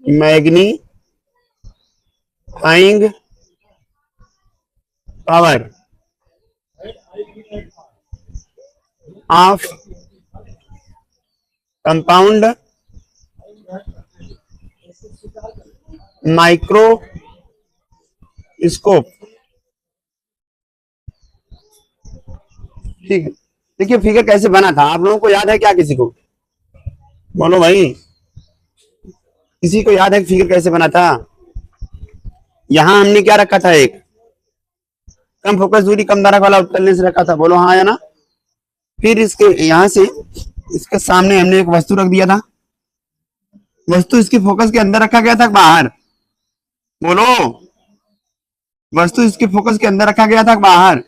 Magnifying power of compound microscope. ठीक है, देखिए फिगर कैसे बना था आप लोगों को याद है क्या? किसी को बोलो भाई, किसी को याद है फिगर कैसे बना था? यहां हमने क्या रखा था? एक कम फोकस दूरी कम धारक वाला उत्तल लेंस रखा था, बोलो हाँ या ना। फिर इसके यहां से इसके सामने हमने एक वस्तु रख दिया था। वस्तु इसके फोकस के अंदर रखा गया था बाहर? बोलो, वस्तु इसके फोकस के अंदर रखा गया था बाहर?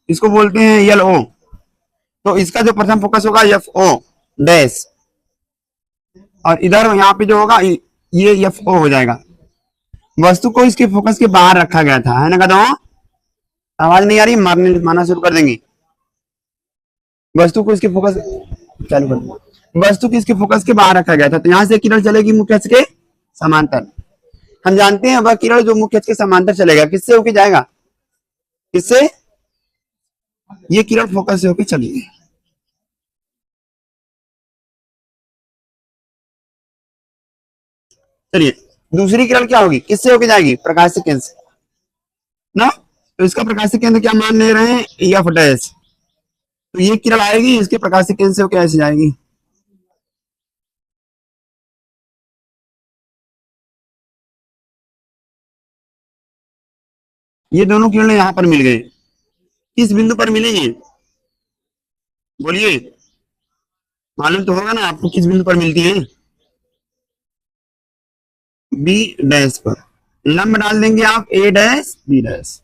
इसको बोलते हैं यल ओ। तो इसका जो प्रथम फोकस होगा एफ ओ डैश, और इधर यहाँ पे जो होगा ये एफ ओ हो जाएगा। वस्तु को इसके फोकस के बाहर रखा गया था, है ना? कहता हूँ आवाज नहीं आ रही, मारना शुरू कर देंगे। वस्तु को इसके फोकस चालू कर दो। वस्तु को इसके फोकस के बाहर रखा गया था, तो यहां से किरण चलेगी मुख्य अक्ष के समांतर। हम जानते हैं वह किरण जो मुख्य अक्ष के समांतर चलेगा किससे होके जाएगा? किससे? ये किरण फोकस से होके चलेगी। चलिए, दूसरी किरण क्या होगी? किससे होके जाएगी? प्रकाश से केंद्र से ना। तो इसका प्रकाश से केंद्र क्या मान ले रहे हैं? F dash. तो ये किरण आएगी इसके प्रकाश से केंद्र से होके ऐसे जाएगी। ये दोनों किरणें यहां पर मिल गई। किस बिंदु पर मिलेंगे? बोलिए, मालूम तो होगा ना आपको किस बिंदु पर मिलती है? बी डैश पर। लंब डाल देंगे आप ए डैश बी डैश।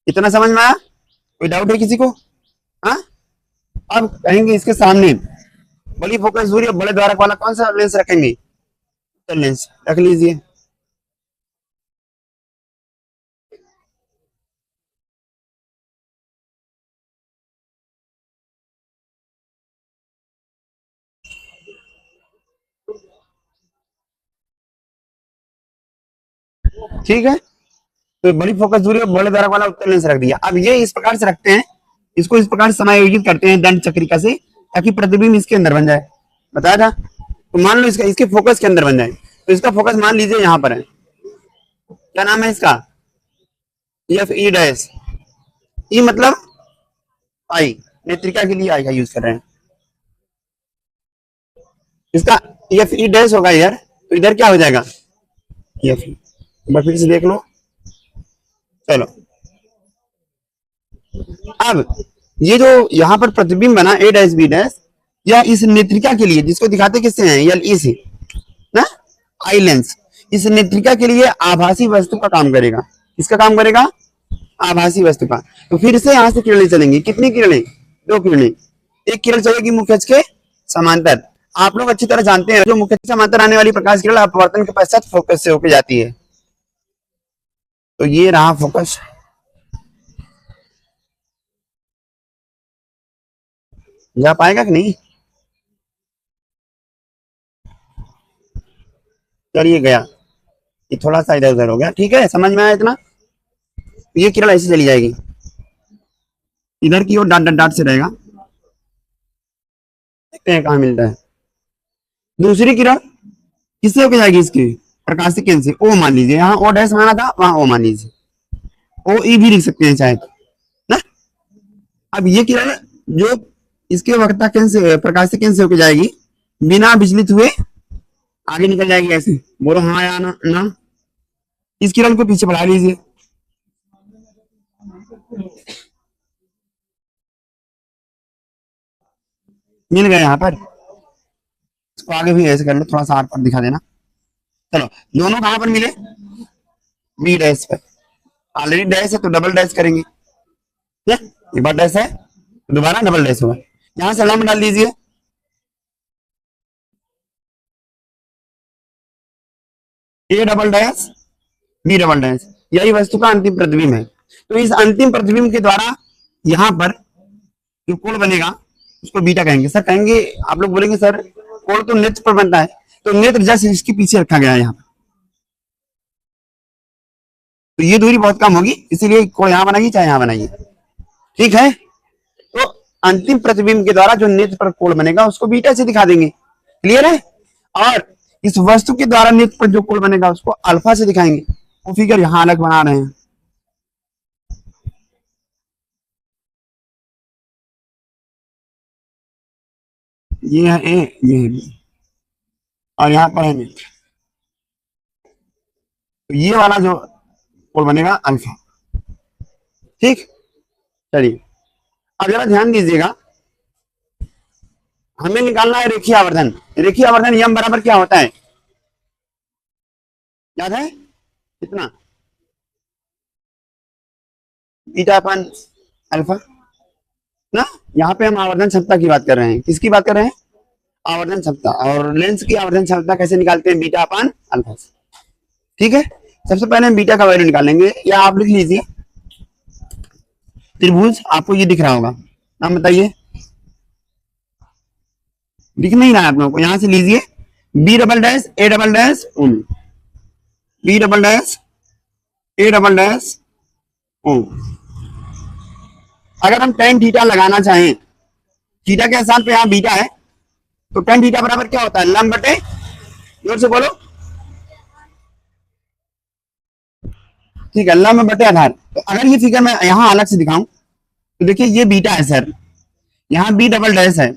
इतना समझ में आया? कोई डाउट है किसी को? हाँ, अब कहेंगे इसके सामने बड़ी फोकस दूरी बड़े द्वारक वाला कौन सा लेंस रखेंगे? तो लेंस रख लीजिए। ठीक है, तो बड़ी फोकस दूरी और बड़े द्वारक वाला उत्तल लेंस रख दिया। अब ये इस प्रकार से रखते हैं, इसको इस प्रकार से समायोजित करते हैं दंड चक्रिका से, ताकि प्रतिबिंब इसके अंदर बन जाए। बताया था। तो मान लो इसका इसके फोकस के अंदर बन जाए, तो इसका फोकस मान लीजिए यहाँ पर है। क्या नाम है इसका? F E dash. ई मतलब आई, नेत्रिका के लिए आई का यूज कर रहे हैं। इसका एफ ई डैश होगा यार, तो इधर क्या हो जाएगा? F E. एक बार फिर से देख लो। चलो, अब ये जो यहाँ पर प्रतिबिंब बना ए डैश बी डैश, या इस नेत्रिका के लिए जिसको दिखाते किससे हैं? यल ई से ना, आई लेंस। इस नेत्रिका के लिए आभासी वस्तु का काम करेगा। किसका काम करेगा? आभासी वस्तु का। तो फिर से यहां से किरणें चलेंगी। कितनी किरणें? दो किरणें। एक किरण चलेगी मुख्य अक्ष के समांतर। आप लोग अच्छी तरह जानते हैं जो मुख्य अक्ष के समांतर आने वाली प्रकाश किरण अपवर्तन के पश्चात फोकस से होकर जाती है। तो ये रहा फोकस। जा पाएगा कि नहीं? चलिए गया, ये थोड़ा सा इधर उधर हो गया। ठीक है, समझ में आया इतना? ये किरण ऐसे चली जाएगी, इधर की ओर डाट डाट डाट से रहेगा। देखते हैं कहाँ मिलता है। दूसरी किरण किससे होकर जाएगी? इसकी प्रकाशिक केंद्र से। ओ मान लीजिए, यहाँ ओ डैश माना था, वहां ओ मान लीजिए। ओ ई भी लिख सकते हैं चाहे ना। अब ये किरण जो इसके वक्रता केंद्र से प्रकाशिक केंद्र से होकर जाएगी, बिना विचलित हुए आगे निकल जाएगी ऐसे। बोलो हाँ या ना, ना। इस किरण को पीछे बढ़ा लीजिए। मिल गए यहाँ पर। इसको आगे भी ऐसे कर लो, थोड़ा सा आर पर दिखा देना। चलो, दोनों कहां पर मिले? बी डैश पर। ऑलरेडी डैश है तो डबल डैश करेंगे। एक बार डैश है तो दोबारा डबल डैश होगा। यहां से लंब डाल दीजिए। A double dash B double dash, यही वस्तु का अंतिम प्रतिबिंब है। तो इस अंतिम प्रतिबिंब के द्वारा यहाँ पर जो कोण बनेगा उसको बीटा कहेंगे। सर कहेंगे, आप लोग बोलेंगे सर कोण तो नेत्र पर बनता है, तो नेत्र जस्ट इसके पीछे रखा गया है यहाँ पर, तो ये दूरी बहुत कम होगी, इसीलिए कोण यहाँ बनाइए चाहे यहाँ बनाइए। ठीक है, तो अंतिम प्रतिबिंब के द्वारा जो नेत्र पर कोण बनेगा उसको बीटा से दिखा देंगे। क्लियर है? और इस वस्तु के द्वारा नेत्र पर जो कोण बनेगा उसको अल्फा से दिखाएंगे। वो फिगर यहां अलग बना रहे हैं। ये है ए, ये है बी, और यहां पर है नेत्र। तो ये वाला जो कोण बनेगा अल्फा। ठीक, चलिए अब जरा ध्यान दीजिएगा, हमें निकालना है रेखीय आवर्धन। रेखीय आवर्धन यम बराबर क्या होता है, याद है कितना? बीटा अपन अल्फा ना। यहाँ पे हम आवर्धन क्षमता की बात कर रहे हैं। किसकी बात कर रहे हैं? आवर्धन क्षमता। और लेंस की आवर्धन क्षमता कैसे निकालते हैं? बीटा अपन अल्फा से। ठीक है, सबसे पहले हम बीटा का वैल्यू निकालेंगे, या आप लिख लीजिए त्रिभुज, आपको ये दिख रहा होगा, नाम बताइए। दिख नहीं रहा है आप लोगों को? यहां से लीजिए B double dash A double dash O, B double dash A double dash O. अगर हम टेन थीटा लगाना चाहें, थीटा के स्थान पे यहाँ बीटा है, तो टेन थीटा बराबर क्या होता है? लंब बटे, जोर से बोलो। ठीक है, लंब बटे आधार। तो अगर ये फिगर मैं यहाँ अलग से दिखाऊं तो देखिए ये बीटा है सर, यहाँ बी डबल डैश है,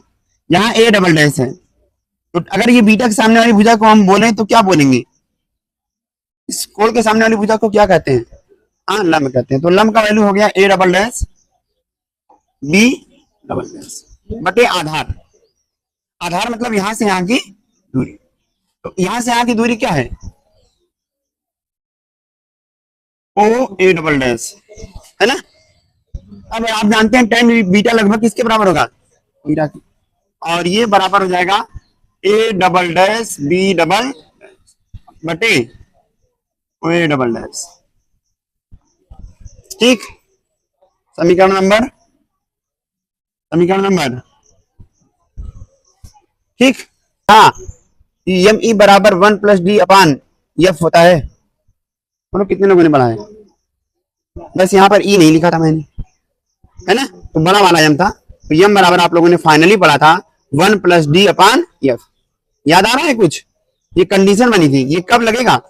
यहाँ ए डबल डैश है। तो अगर ये बीटा के सामने वाली भुजा को हम बोले तो क्या बोलेंगे? इस कोण के सामने वाली भुजा को क्या कहते हैं? हाँ, लंब कहते हैं। तो लंब का वैल्यू हो गया A double dash B double dash बटे आधार। आधार मतलब यहां से यहां की दूरी। तो यहां से यहां की दूरी क्या है? ओ ए डबल डैश, है ना। अब आप जानते हैं टेन बीटा लगभग किसके बराबर होगा? बीटा की। और ये बराबर हो जाएगा A double dash B double बटे ओ ए डबल डैश। ठीक, समीकरण नंबर, समीकरण नंबर, ठीक। हाँ, एम ई बराबर 1 प्लस डी अपान एफ होता है। बोलो कितने लोगों ने पढ़ा है? बस यहाँ पर ई नहीं लिखा था मैंने, है ना। तो बड़ा वाला एम था, तो एम बराबर आप लोगों ने फाइनली पढ़ा था 1 प्लस डी अपान एफ। याद आ रहा है कुछ? ये कंडीशन बनी थी, ये कब लगेगा?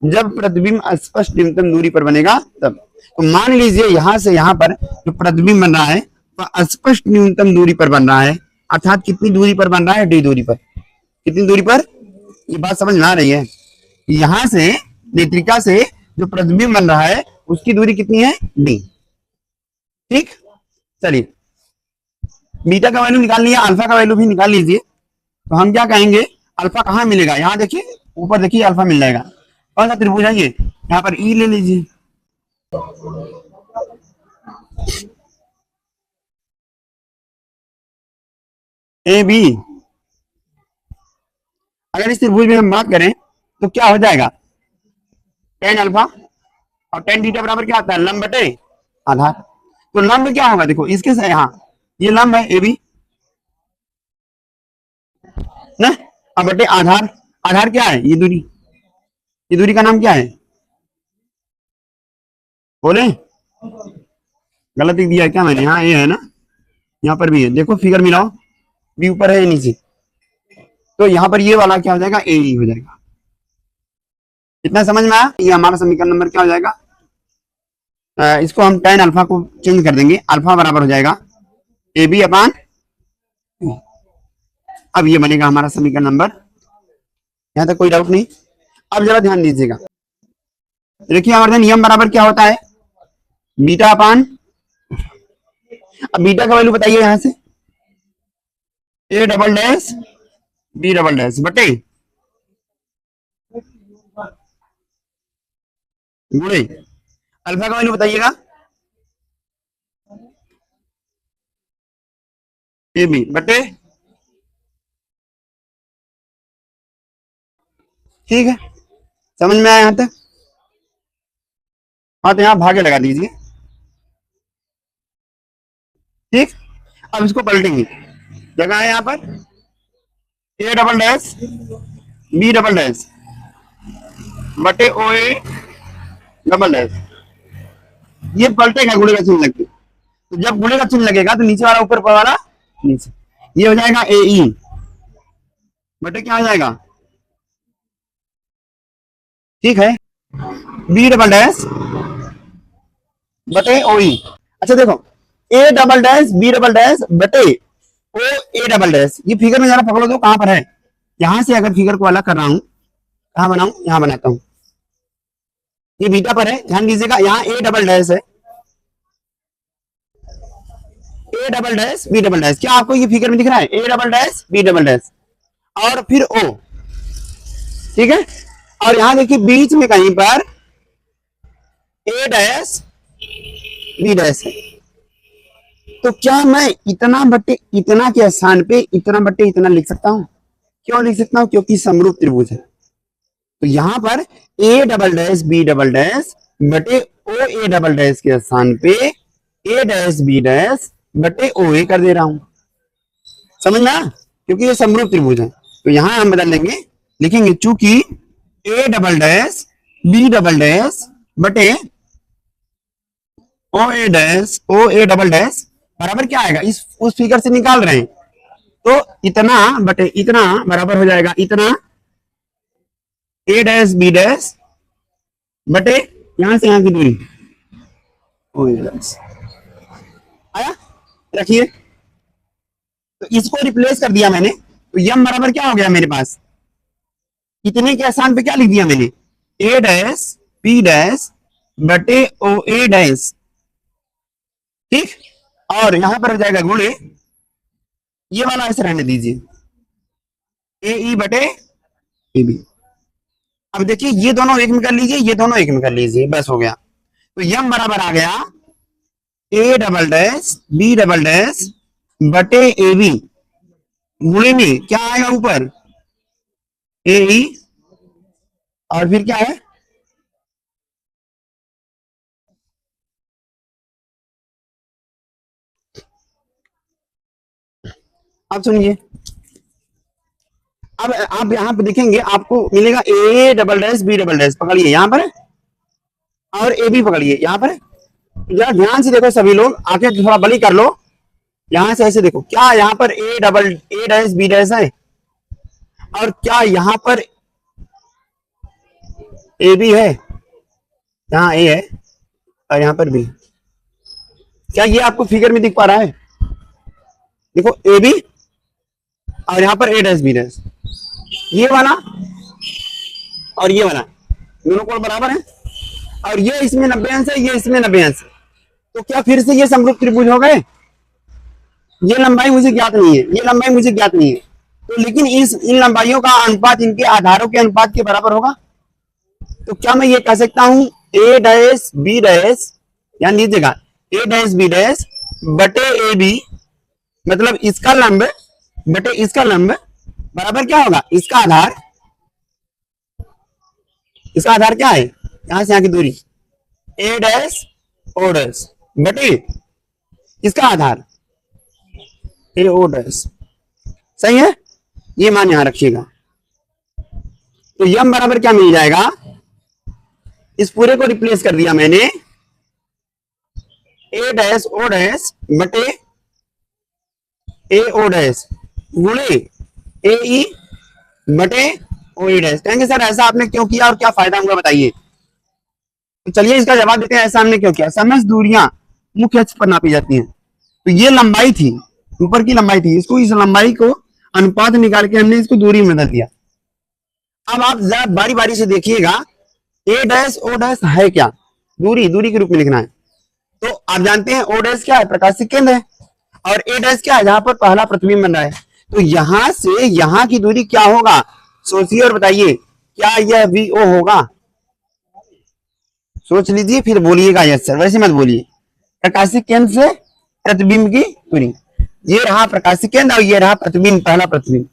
जब प्रतिबिंब स्पष्ट न्यूनतम दूरी पर बनेगा तब। तो मान लीजिए यहां से यहां पर जो प्रतिबिंब बन रहा है तो स्पष्ट न्यूनतम दूरी पर बन रहा है, अर्थात कितनी दूरी पर बन रहा है? डी दूरी पर। कितनी दूरी पर? ये बात समझ में आ रही है? यहां से नेत्रिका से जो प्रतिबिंब बन रहा है उसकी दूरी कितनी है? डी। ठीक, चलिए बीटा का वैल्यू निकाल लिया, अल्फा का वैल्यू भी निकाल लीजिए। तो हम क्या कहेंगे? अल्फा कहाँ मिलेगा? यहाँ देखिए ऊपर देखिए अल्फा मिल जाएगा। कौन सा त्रिभुज है ये? यहाँ पर ई ले लीजिए। A B. अगर इस त्रिभुज में हम बात करें तो क्या हो जाएगा? टेन अल्फा और टेन थीटा बराबर क्या आता है? लंब बटे आधार। तो लंब क्या होगा? देखो इसके से यहाँ ये लंब है ए बी ना, अब बटे आधार। आधार क्या है? ये दूरी। ये दूरी का नाम क्या है? बोले, गलत लिख दिया है क्या मैंने? हाँ ये है ना, यहाँ पर भी है। देखो फिगर मिलाओ, बी ऊपर है नीचे, तो यहाँ पर ये वाला क्या हो जाएगा? ए ई हो जाएगा। कितना समझ में आया? ये हमारा समीकरण नंबर क्या हो जाएगा? इसको हम टेन अल्फा को चेंज कर देंगे, अल्फा बराबर हो जाएगा ए बी अपान। अब ये बनेगा हमारा समीकरण नंबर। यहां तक कोई डाउट नहीं? अब जरा ध्यान दीजिएगा, रेखीय आवर्धन नियम बराबर क्या होता है? बीटा अपान, अब बीटा का वैल्यू बताइए यहां से, A double dash B double dash बटे गुणे अल्फा का वैल्यू बताइएगा, ए बी बटे। ठीक है, समझ में आया यहां तक? हाँ तो यहाँ भागे लगा दीजिए। ठीक, अब इसको पलटेंगे, जगह है यहाँ पर A double dash B double dash बटे ओ ए डबल डैश, ये पलटेगा गुणे का चिन्ह लग के। तो जब गुणे का चिन्ह लगेगा तो नीचे वाला ऊपर, वाला नीचे, ये हो जाएगा ए ई बटे क्या हो जाएगा, ठीक है, बी डबल डैश बटे ओ ई। अच्छा देखो, A double dash B double dash बटे ओ ए डबल डैश, ये फिगर में जरा पकड़ो तो कहां पर है। यहां से अगर फिगर को अलग कर रहा हूं, कहां बनाऊं, यहां बनाता हूं, ये बीटा पर है, ध्यान दीजिएगा, यहाँ ए डबल डैश है, A double dash B double dash, क्या आपको ये फिगर में दिख रहा है, A double dash B double dash और फिर ओ, ठीक है। और यहां देखिए बीच में कहीं पर ए डैश बी डैश है, तो क्या मैं इतना बटे इतना के स्थान पे इतना बटे इतना लिख सकता हूं? क्यों लिख सकता हूं? क्योंकि समरूप त्रिभुज है। तो यहां पर A double dash B double dash बटे ओ ए डबल डैश के स्थान पे ए डैश बी डैश बटे ओ ए कर दे रहा हूं, समझ ना, क्योंकि ये समरूप त्रिभुज है। तो यहां हम बदल देंगे, लिखेंगे चूंकि A double dash B double dash बटे ओ ए डबल डैश बराबर क्या आएगा, इस उस फिगर से निकाल रहे हैं, तो इतना बटे इतना बराबर हो जाएगा इतना ए डैश बी डैश बटे यहां से यहां की दूरी ओ ए डैश आया। रखिए, तो इसको रिप्लेस कर दिया मैंने, तो यम बराबर क्या हो गया मेरे पास, इतने के स्थान पे क्या लिख दिया मैंने, ए डैश बी डैश बटे ओ ए डैश, ठीक। और यहां पर हो जाएगा गुणे, ये वाला ऐसे रहने दीजिए, ए ई बटे ए बी। अब देखिए ये दोनों एक में कर लीजिए, ये दोनों एक में कर लीजिए, बस हो गया। तो यम बराबर आ गया A double dash B double dash बटे ए बी गुणे में क्या आएगा ऊपर ए ई, और फिर क्या है, अब सुनिए, अब आप यहां पे देखेंगे आपको मिलेगा A double dash B double dash, पकड़िए यहां पर, और ए बी पकड़िए यहां पर, जरा ध्यान से देखो सभी लोग, आंखें थोड़ा बड़ी कर लो, यहां से ऐसे देखो, क्या यहां पर ए डैश बी डैश है, और क्या यहां पर ए बी है, यहाँ ए है और यहां पर बी, क्या ये आपको फिगर में दिख पा रहा है, देखो ए बी और यहां पर ए डैश बी डैश, ये वाला और ये वाला दोनों कोण बराबर है, और ये इसमें 90 अंश है, ये इसमें 90 अंश है, तो क्या फिर से ये समरूप त्रिभुज हो गए, ये लंबाई मुझे ज्ञात नहीं है, ये लंबाई मुझे ज्ञात नहीं है, तो लेकिन इन लंबाइयों का अनुपात इनके आधारों के अनुपात के बराबर होगा। तो क्या मैं ये कह सकता हूं ए डैश बी डैश, ध्यान दीजिएगा, ए डैश बी डैश बटे ए बी, मतलब इसका लंब बटे इसका लंब बराबर क्या होगा, इसका आधार क्या है, यहां से यहां की दूरी ए डैश ओ डैश बटे इसका आधार ए ओ डैश, सही है, ये मान यहां रखिएगा। तो यम बराबर क्या मिल जाएगा, इस पूरे को रिप्लेस कर दिया मैंने, ए डैश ओ डैश बटे ए ओ डैश गुणे ए ई बटे ओ ई डैश। कहेंगे सर ऐसा आपने क्यों किया और क्या फायदा हुआ बताइए, तो चलिए इसका जवाब देते हैं, ऐसा हमने क्यों किया। समस्त दूरियां मुख्य अक्ष पर नापी जाती हैं, तो ये लंबाई थी, ऊपर की लंबाई थी, इसको इस लंबाई को अनुपात निकाल के हमने इसको दूरी में बदल दिया। अब आप जरा बारी बारी से देखिएगा, ए डैश ओ डैश है क्या, दूरी के रूप में लिखना है, तो आप जानते हैं ओ डैश क्या है, प्रकाशिक केंद्र है, और ए डैश क्या है, जहां पर पहला प्रतिबिंब बन रहा है, तो यहां से यहां की दूरी क्या होगा, सोचिए और बताइए, क्या यह वी ओ होगा, सोच लीजिए फिर बोलिएगा यस सर, वैसे मत बोलिए, प्रकाशिक केंद्र से प्रतिबिंब की दूरी, ये रहा प्रकाशिक केंद्र और ये रहा प्रतिबिंब, पहला प्रतिबिंब,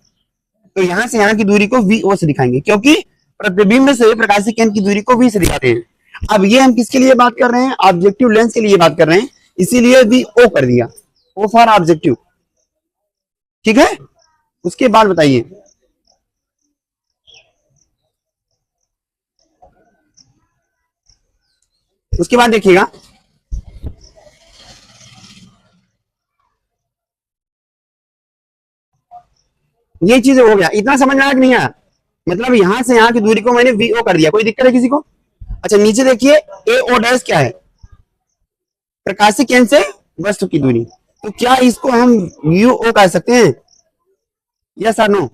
तो यहां से यहां की दूरी को वी ओ से दिखाएंगे, क्योंकि प्रतिबिंब से प्रकाशिक केंद्र की दूरी को वी से दिखाते हैं। अब ये हम किसके लिए बात कर रहे हैं, ऑब्जेक्टिव लेंस के लिए बात कर रहे हैं, इसीलिए वी ओ कर दिया, ओ फॉर ऑब्जेक्टिव, ठीक है। उसके बाद बताइए, उसके बाद देखिएगा, ये चीज हो गया। इतना समझ में आया कि नहीं आया? मतलब यहां से यहां की दूरी को मैंने वीओ कर दिया। कोई दिक्कत है किसी को? अच्छा, नीचे देखिए ए ओ डैश क्या है? प्रकाशिक केंद्र से वस्तु की दूरी। तो क्या इसको हम यू ओ कह सकते हैं? यस और नो?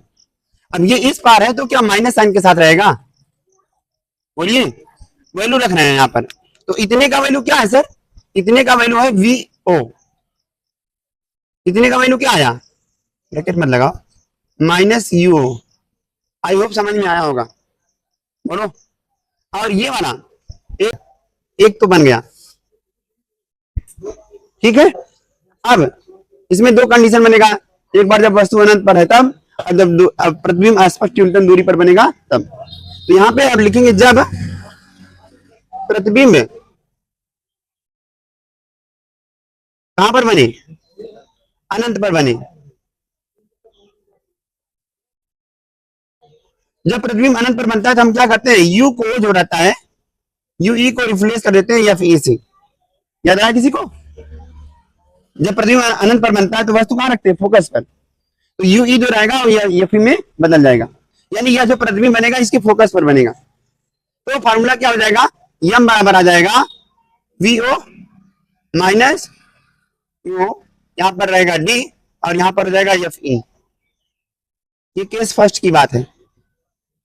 अब ये इस पार है तो क्या माइनस साइन के साथ रहेगा? बोलिए, वैल्यू रख रहे हैं यहाँ पर। तो इतने का वैल्यू क्या है सर? इतने का वैल्यू है वी ओ। इतने का वैल्यू क्या आया? ब्रैकेट मत लगाओ, minus U O. I hope समझ में आया होगा। बोलो। और ये वाला एक, एक तो बन गया, ठीक है। अब इसमें दो कंडीशन बनेगा, एक बार जब वस्तु अनंत पर है तब, और जब प्रतिबिंब अस्पष्ट न्यूनतम दूरी पर बनेगा तब। तो यहाँ पे अब लिखेंगे जब प्रतिबिंब कहां पर बने? अनंत पर बने। जब प्रतिबिंब अनंत पर बनता है तो हम क्या करते हैं, यू को जो रहता है, यू ई को रिप्लेस कर देते हैं एफ ई से। याद आया किसी को? जब प्रतिबिंब अनंत पर बनता है तो वस्तु कहां रखते हैं? फोकस पर। तो यू ई जो रहेगा वो एफ ई में बदल जाएगा, यानी यह जो प्रतिबिंब बनेगा इसके फोकस पर बनेगा। तो फॉर्मूला क्या हो जाएगा? यम बराबर आ जाएगा वी ओ माइनस यू, यहां पर रहेगा डी और यहां पर हो जाएगा एफ ई। ये केस फर्स्ट की बात है,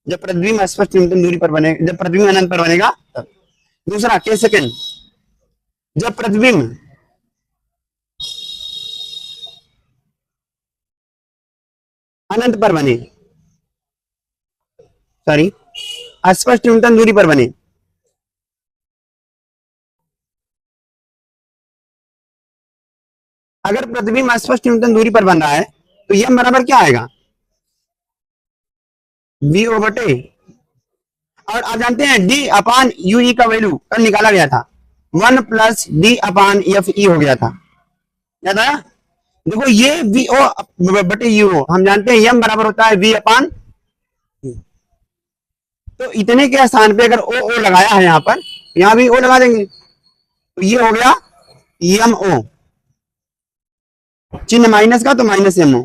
जब प्रतिबिंब स्पष्ट न्यूनतम दूरी पर बनेगा, जब प्रतिबिंब अनंत पर बनेगा तब। दूसरा केस सेकंड, जब प्रतिबिंब अनंत पर बने, सॉरी अस्पष्ट न्यूनतम दूरी पर बने। अगर प्रतिबिंब अस्पष्ट न्यूनतम दूरी पर बन रहा है तो यह बराबर क्या आएगा? वी ओ बटे, और आप जानते हैं डी अपान यू ई का वैल्यू कल निकाला गया था, 1 plus D upon F E हो गया था। याद आया? देखो ये वी ओ बटे यू ओ, हम जानते हैं यम बराबर होता है वी अपान। तो इतने के स्थान पे अगर ओ ओ लगाया है यहाँ पर, यहाँ भी ओ लगा देंगे, तो ये हो गया यम ओ, चिन्ह माइनस का तो माइनस एम ओ,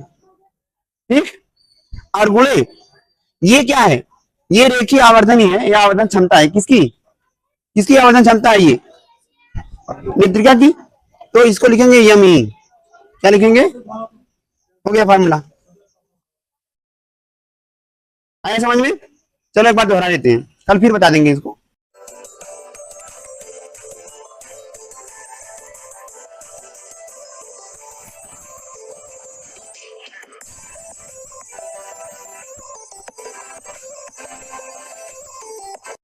ठीक। और गुणे ये क्या है? ये रेखीय आवर्धन ही है, या आवर्धन क्षमता है किसकी? किसकी आवर्धन क्षमता है? ये नेत्रिका की। तो इसको लिखेंगे यम ई। क्या लिखेंगे? हो गया फार्मूला। आया समझ में? चलो एक बार दोहरा देते हैं, कल फिर बता देंगे इसको।